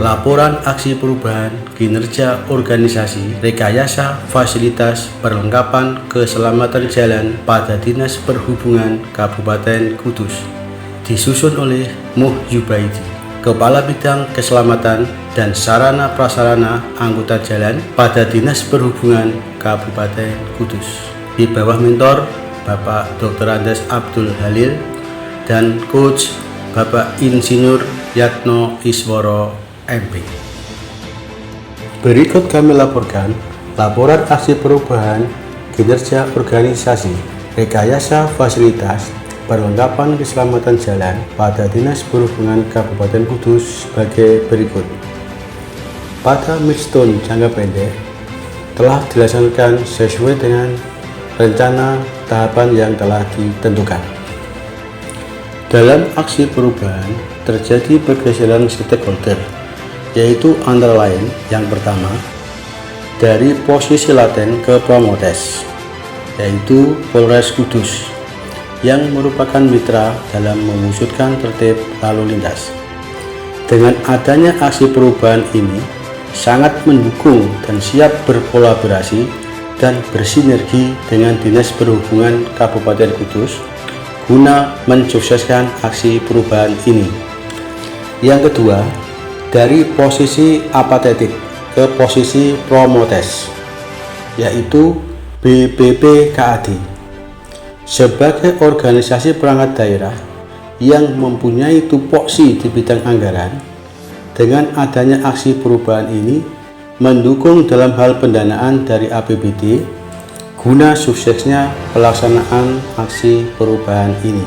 Laporan aksi perubahan kinerja organisasi, rekayasa fasilitas perlengkapan keselamatan jalan pada Dinas Perhubungan Kabupaten Kudus, disusun oleh Muh Yubaidi, Kepala Bidang Keselamatan dan Sarana Prasarana Angkutan Jalan pada Dinas Perhubungan Kabupaten Kudus, di bawah mentor Bapak Dr. Andes Abdul Halil dan Coach Bapak Insinyur Yatno Isworo MP. Berikut kami laporkan laporan aksi perubahan kinerja organisasi, rekayasa fasilitas perlengkapan keselamatan jalan pada Dinas Perhubungan Kabupaten Kudus sebagai berikut. Pada milestone jangka pendek telah dilaksanakan sesuai dengan rencana tahapan yang telah ditentukan. Dalam aksi perubahan terjadi pergeseran stakeholder, yaitu antara lain yang pertama, dari posisi laten ke promotes, yaitu Polres Kudus yang merupakan mitra dalam mewujudkan tertib lalu lintas. Dengan adanya aksi perubahan ini sangat mendukung dan siap berkolaborasi dan bersinergi dengan Dinas Perhubungan Kabupaten Kudus guna mensukseskan aksi perubahan ini. Yang kedua, dari posisi apatetik ke posisi promotes, yaitu BPPKAD sebagai organisasi perangkat daerah yang mempunyai tupoksi di bidang anggaran. Dengan adanya aksi perubahan ini mendukung dalam hal pendanaan dari APBD guna suksesnya pelaksanaan aksi perubahan ini.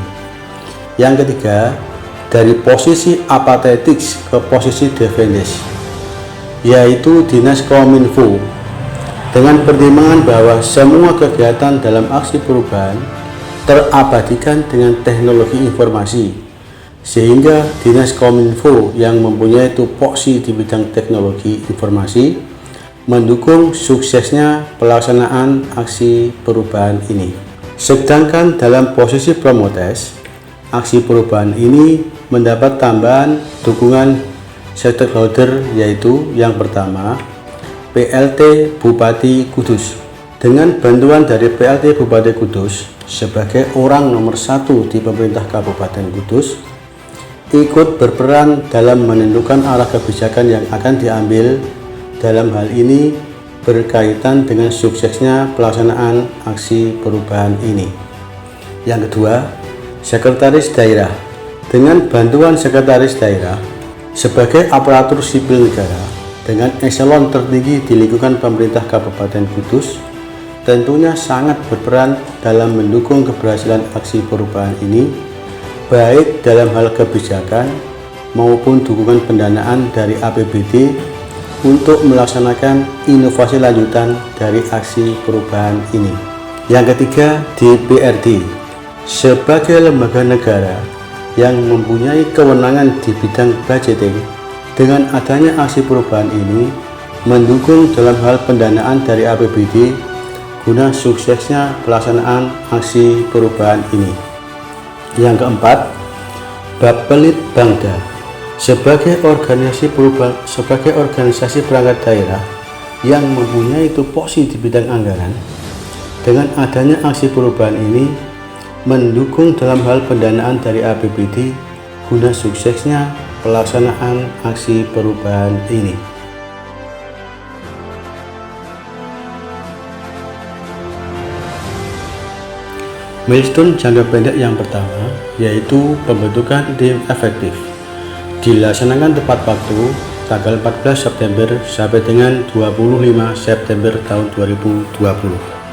Yang ketiga, dari posisi apatetics ke posisi defendes, yaitu Dinas Kominfo, dengan pertimbangan bahwa semua kegiatan dalam aksi perubahan terabadikan dengan teknologi informasi, sehingga Dinas Kominfo yang mempunyai tupoksi di bidang teknologi informasi mendukung suksesnya pelaksanaan aksi perubahan ini. Sedangkan dalam posisi promotes, aksi perubahan ini mendapat tambahan dukungan stakeholder, yaitu yang pertama, PLT Bupati Kudus. Dengan bantuan dari PLT Bupati Kudus sebagai orang nomor 1 di pemerintah Kabupaten Kudus, ikut berperan dalam menentukan arah kebijakan yang akan diambil dalam hal ini berkaitan dengan suksesnya pelaksanaan aksi perubahan ini. Yang kedua, Sekretaris Daerah. Dengan bantuan Sekretaris Daerah sebagai aparatur sipil negara dengan eselon tertinggi di lingkungan pemerintah Kabupaten Kudus, tentunya sangat berperan dalam mendukung keberhasilan aksi perubahan ini, baik dalam hal kebijakan maupun dukungan pendanaan dari APBD untuk melaksanakan inovasi lanjutan dari aksi perubahan ini. Yang ketiga, DPRD sebagai lembaga negara yang mempunyai kewenangan di bidang budgeting. Dengan adanya aksi perubahan ini mendukung dalam hal pendanaan dari APBD guna suksesnya pelaksanaan aksi perubahan ini. Yang keempat, Bappelit Bangda sebagai organisasi perangkat daerah yang mempunyai tupoksi di bidang anggaran. Dengan adanya aksi perubahan ini mendukung dalam hal pendanaan dari APBD guna suksesnya pelaksanaan aksi perubahan ini. Milestone jangka pendek yang pertama, yaitu pembentukan tim efektif, dilaksanakan tepat waktu tanggal 14 September sampai dengan 25 September tahun 2020.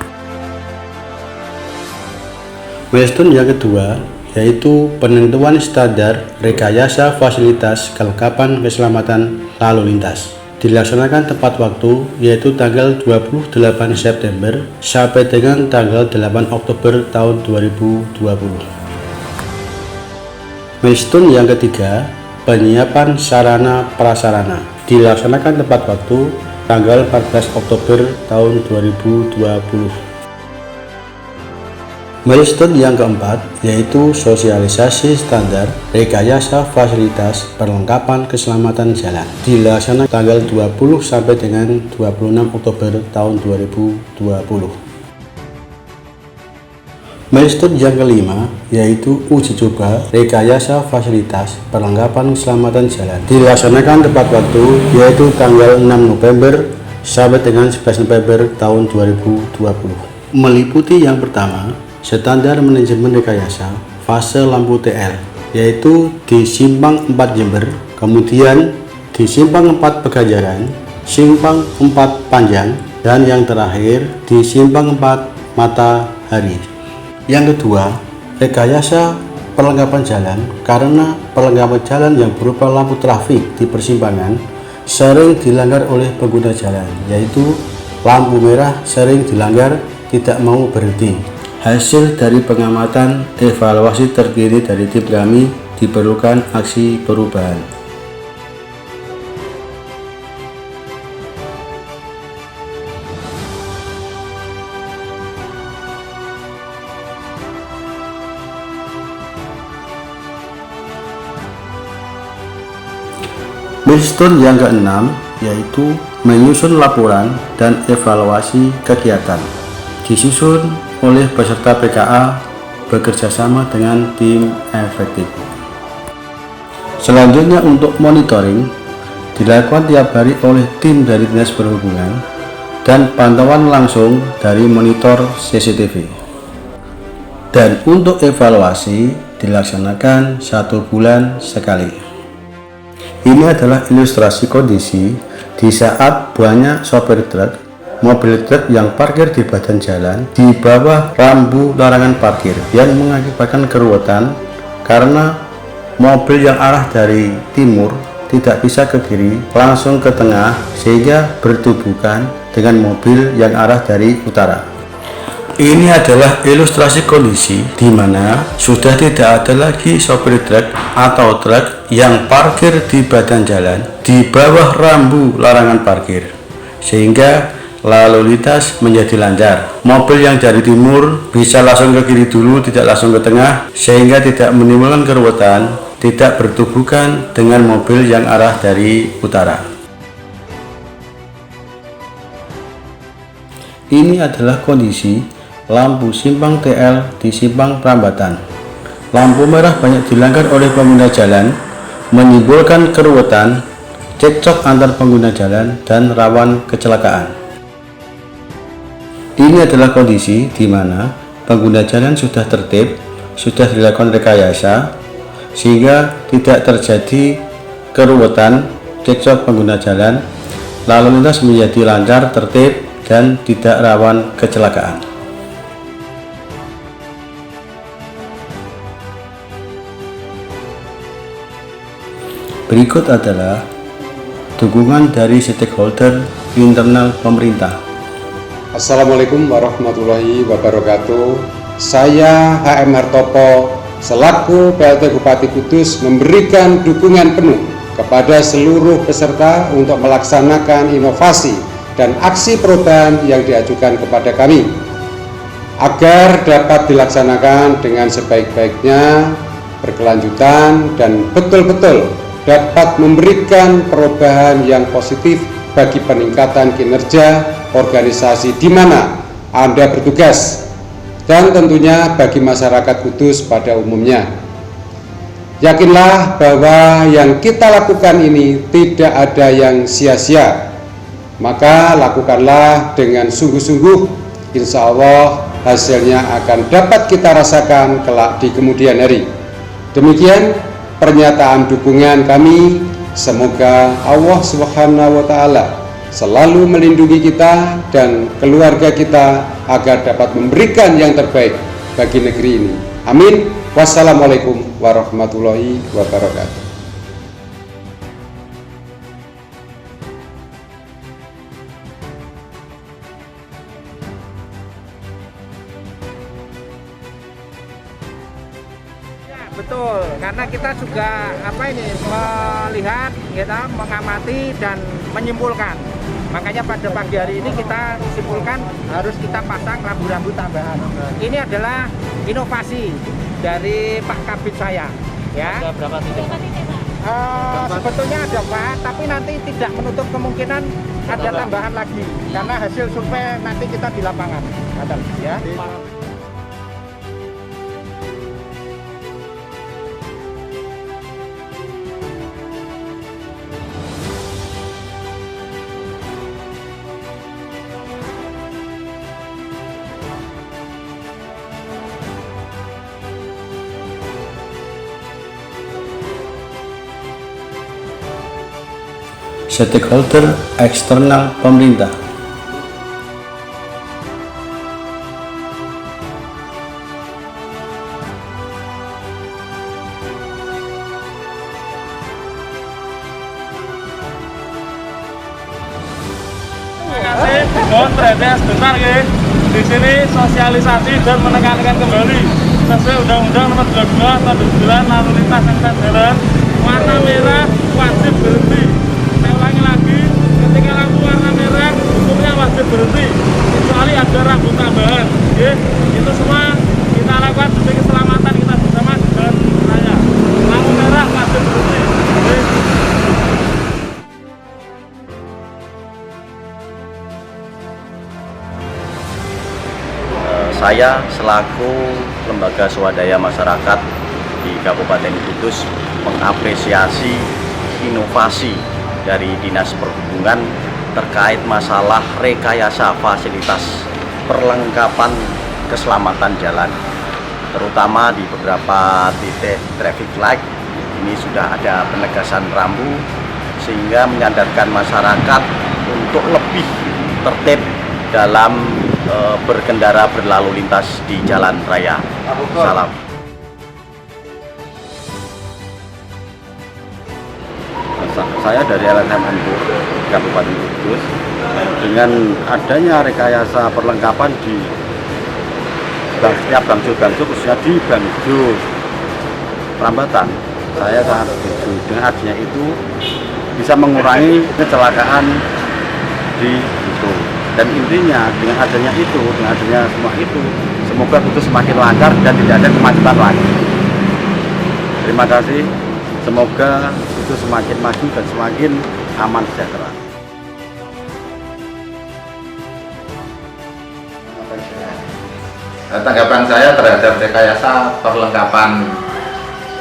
Milestone yang kedua, yaitu penentuan standar rekayasa fasilitas kelengkapan keselamatan lalu lintas, dilaksanakan tepat waktu, yaitu tanggal 28 September sampai dengan tanggal 8 Oktober tahun 2020. Milestone yang ketiga, penyiapan sarana prasarana, dilaksanakan tepat waktu tanggal 14 Oktober tahun 2020. Milestone yang keempat yaitu sosialisasi standar rekayasa fasilitas perlengkapan keselamatan jalan dilaksanakan tanggal 20 sampai dengan 26 Oktober tahun 2020. Milestone yang kelima yaitu uji coba rekayasa fasilitas perlengkapan keselamatan jalan dilaksanakan tepat waktu yaitu tanggal 6 November sampai dengan 11 November tahun 2020. Meliputi yang pertama, standar manajemen rekayasa fase lampu TL yaitu di Simpang 4 Jember, kemudian di Simpang 4 Pegajaran, Simpang 4 Panjang, dan yang terakhir di Simpang 4 Matahari. Yang kedua, rekayasa perlengkapan jalan karena perlengkapan jalan yang berupa lampu trafik di persimpangan sering dilanggar oleh pengguna jalan, yaitu lampu merah sering dilanggar tidak mau berhenti. Hasil dari pengamatan evaluasi terkini dari tim kami diperlukan aksi perubahan. Milestone yang keenam yaitu menyusun laporan dan evaluasi kegiatan, disusun oleh peserta PKA bekerjasama dengan tim efektif. Selanjutnya untuk monitoring dilakukan tiap hari oleh tim dari Dinas Perhubungan dan pantauan langsung dari monitor CCTV. Dan untuk evaluasi dilaksanakan 1 bulan sekali. Ini adalah ilustrasi kondisi di saat banyak sopir truk, mobil truk yang parkir di badan jalan di bawah rambu larangan parkir yang mengakibatkan keruwetan karena mobil yang arah dari timur tidak bisa ke kiri langsung ke tengah sehingga bertubuhkan dengan mobil yang arah dari utara. Ini adalah ilustrasi kondisi di mana sudah tidak ada lagi sopir truk atau truk yang parkir di badan jalan di bawah rambu larangan parkir, sehingga lalu lintas menjadi lancar. Mobil yang dari timur bisa langsung ke kiri dulu, tidak langsung ke tengah, sehingga tidak menimbulkan keruwetan, tidak bertubuhkan dengan mobil yang arah dari utara. Ini adalah kondisi lampu simpang TL di Simpang Prambatan. Lampu merah banyak dilanggar oleh pengguna jalan, menimbulkan keruwetan, cekcok antar pengguna jalan, dan rawan kecelakaan. Ini adalah kondisi di mana pengguna jalan sudah tertib, sudah dilakukan rekayasa, sehingga tidak terjadi keruwetan, cekcok pengguna jalan, lalu lintas menjadi lancar, tertib, dan tidak rawan kecelakaan. Berikut adalah dukungan dari stakeholder internal pemerintah. Assalamualaikum warahmatullahi wabarakatuh. Saya HM Hartopo selaku PLT Bupati Kudus memberikan dukungan penuh kepada seluruh peserta untuk melaksanakan inovasi dan aksi perubahan yang diajukan kepada kami agar dapat dilaksanakan dengan sebaik-baiknya, berkelanjutan, dan betul-betul dapat memberikan perubahan yang positif bagi peningkatan kinerja organisasi di mana Anda bertugas dan tentunya bagi masyarakat Kudus pada umumnya. Yakinlah bahwa yang kita lakukan ini tidak ada yang sia-sia, maka lakukanlah dengan sungguh-sungguh, insya Allah hasilnya akan dapat kita rasakan kelak di kemudian hari. Demikian pernyataan dukungan kami. Semoga Allah Subhanahu wa Ta'ala selalu melindungi kita dan keluarga kita agar dapat memberikan yang terbaik bagi negeri ini. Amin. Wassalamualaikum warahmatullahi wabarakatuh. Betul, karena kita juga melihat, kita mengamati dan menyimpulkan. Makanya pada pagi hari ini kita simpulkan harus kita pasang rambu-rambu tambahan. Ini adalah inovasi dari Pak Kabid saya. Ya. Ada berapa titik? Sebetulnya ada Pak, tapi nanti tidak menutup kemungkinan ada tambahan lagi karena hasil survei nanti kita di lapangan. Ya. Stakeholder eksternal pemerintah. Mohon perhatian sebentar ya. Di sini sosialisasi dan menekankan kembali sesuai Undang-Undang Nomor 22 Tahun 2009 lalu lintas angkutan jalan, warna merah wajib berhenti. Saya ulangi lagi, ketika lampu warna merah hukumnya wajib berhenti kecuali ada rambu tambahan. Ya, itu semua kita lakukan demi keselamatan kita bersama di jalan raya. Lampu merah wajib berhenti. Ya. Saya selaku lembaga swadaya masyarakat di Kabupaten Kudus mengapresiasi inovasi dari Dinas Perhubungan terkait masalah rekayasa fasilitas perlengkapan keselamatan jalan, terutama di beberapa titik traffic light. Ini sudah ada penegasan rambu sehingga menyadarkan masyarakat untuk lebih tertib dalam berkendara berlalu lintas di jalan raya. Salam. Saya dari LSM Empur, Kabupaten Kudus. Dengan adanya rekayasa perlengkapan di setiap bangsul-bangsul, khususnya di bangsul Rambatan, saya sangat setuju. Dengan adanya itu bisa mengurangi kecelakaan di situ. Dan intinya dengan adanya itu, dengan adanya semua itu, semoga itu semakin lancar dan tidak ada kemacetan lagi. Terima kasih. Semoga itu semakin maju dan semakin aman sejahtera. Tanggapan saya terhadap rekayasa perlengkapan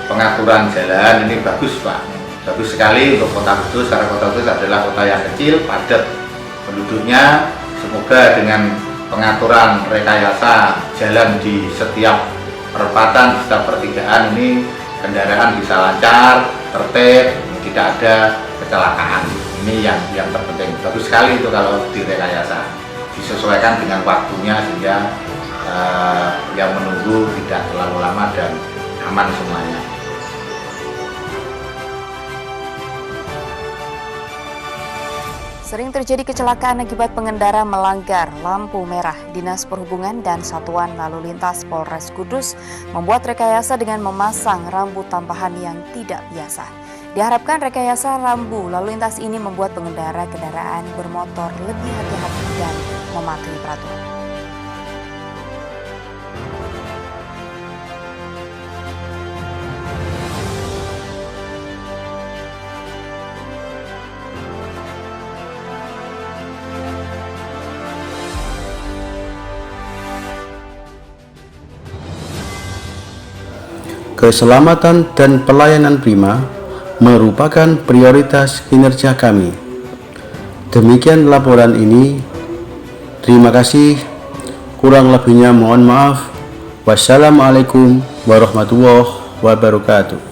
pengaturan jalan ini bagus Pak, bagus sekali untuk Kota Kudus karena Kota Kudus adalah kota yang kecil, padat penduduknya. Semoga dengan pengaturan rekayasa jalan di setiap perempatan, setiap pertigaan ini kendaraan bisa lancar, tertib, tidak ada kecelakaan. Ini yang terpenting. Bagus sekali itu kalau direkayasa, disesuaikan dengan waktunya sehingga yang menunggu tidak terlalu lama dan aman semuanya. Sering terjadi kecelakaan akibat pengendara melanggar lampu merah. Dinas Perhubungan dan Satuan Lalu Lintas Polres Kudus membuat rekayasa dengan memasang rambu tambahan yang tidak biasa. Diharapkan rekayasa rambu lalu lintas ini membuat pengendara kendaraan bermotor lebih hati-hati dan mematuhi peraturan. Keselamatan dan pelayanan prima merupakan prioritas kinerja kami. Demikian laporan ini. Terima kasih. Kurang lebihnya mohon maaf. Wassalamualaikum warahmatullahi wabarakatuh.